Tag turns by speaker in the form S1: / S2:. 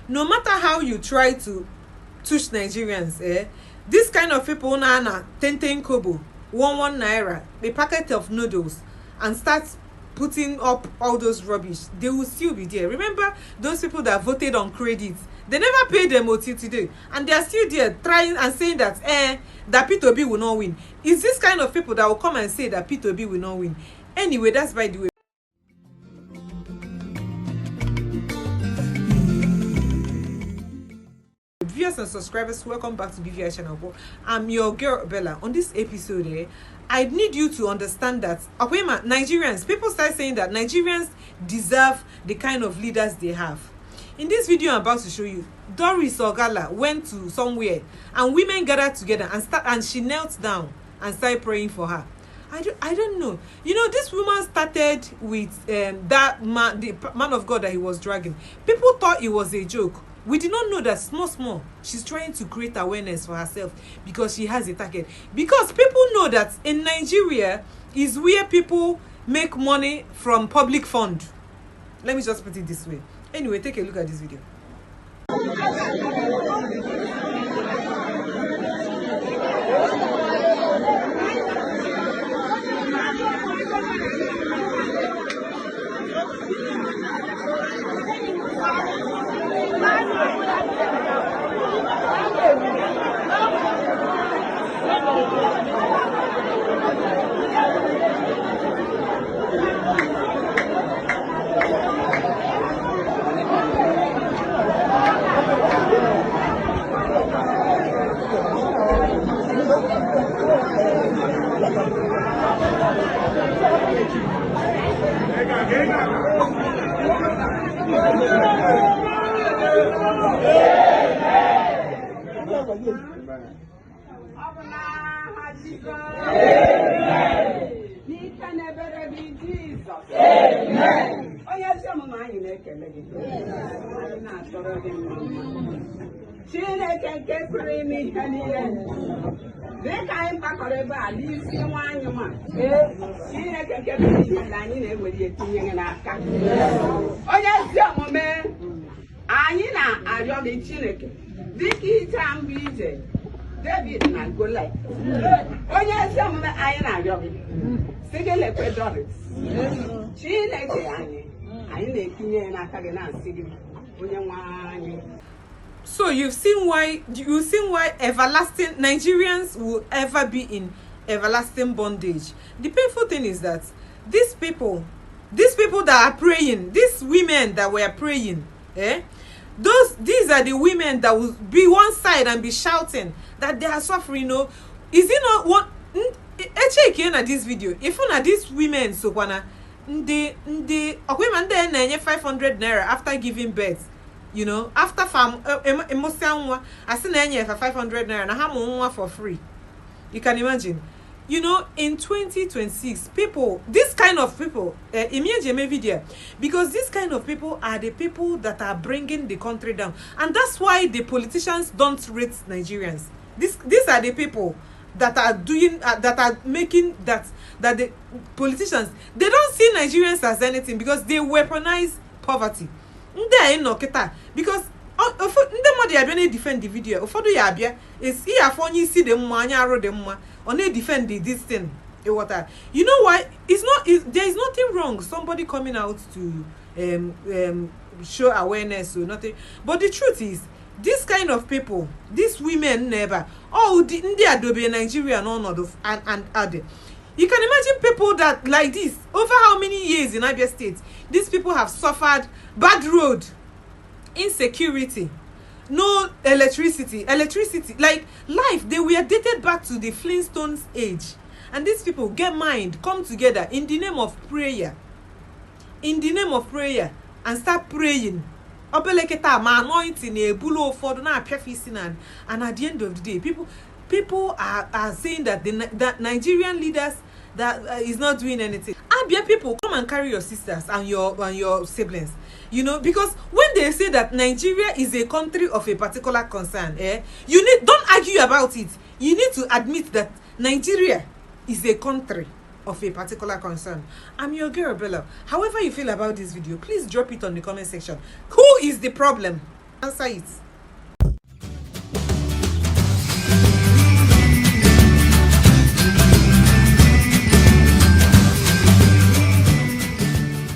S1: no matter how you try to touch Nigerians, this kind of people na 10 kobo, 1 naira, a packet of noodles, and start putting up all those rubbish, they will still be there. Remember those people that voted on credit, they never paid them until today, and they are still there trying and saying that that P2B will not win. It's this kind of people that will come and say that P2B will not win. Anyway, that's by the way. Viewers and subscribers, welcome back to BVI channel. I'm your girl Bella. On this episode, I need you to understand that Nigerians, people start saying that Nigerians deserve the kind of leaders they have. In this video I'm about to show you, Doris Ogalla went to somewhere and women gathered together and she knelt down and started praying for her. I don't know. You know, this woman started with that man, the man of God that he was dragging. People thought it was a joke. We did not know that small she's trying to create awareness for herself because she has a target. Because people know that in Nigeria is where people make money from public fund. Let me just put it this way. Anyway, take a look at this video.
S2: David na Goliath. Onye ezi omume anyị na-arịọ gị. Sị gị lekwe Doris. Chineke anyị na-etinye n'aka gị na-asị gị onye nwe anyị.
S1: So you've seen why everlasting Nigerians will ever be in everlasting bondage. The painful thing is that these people that are praying, these women that were praying, these are the women that will be one side and be shouting that they are suffering. No, is it not one? Check in at this video. If one of these women, so wana, they 500 naira after giving birth. You know, after farm, I seen for 500 naira and I have for free. You can imagine. You know, in 2026, people, this kind of people, because this kind of people are the people that are bringing the country down, and that's why the politicians don't rate Nigerians. These are the people that are doing, that are making that the politicians, they don't see Nigerians as anything because they weaponize poverty. Because they are going to defend the video. Abia is here for you see them on they defend this thing. You know why? There is nothing wrong somebody coming out to show awareness or nothing. But the truth is, this kind of people, these women never. They are doing Nigeria and other. You can imagine people that like this over how many years in Abia State? These people have suffered bad road, insecurity, no electricity, like life. They were dated back to the Flintstones age, and these people get mind, come together in the name of prayer, and start praying. Anointing a bulo for and at the end of the day, people are saying that that Nigerian leaders that is not doing anything. Abia people, come and carry your sisters and your siblings. You know, because when they say that Nigeria is a country of a particular concern, don't argue about it. You need to admit that Nigeria is a country of a particular concern. I'm your girl Bella. However you feel about this video, please drop it on the comment section. Who is the problem? Answer it.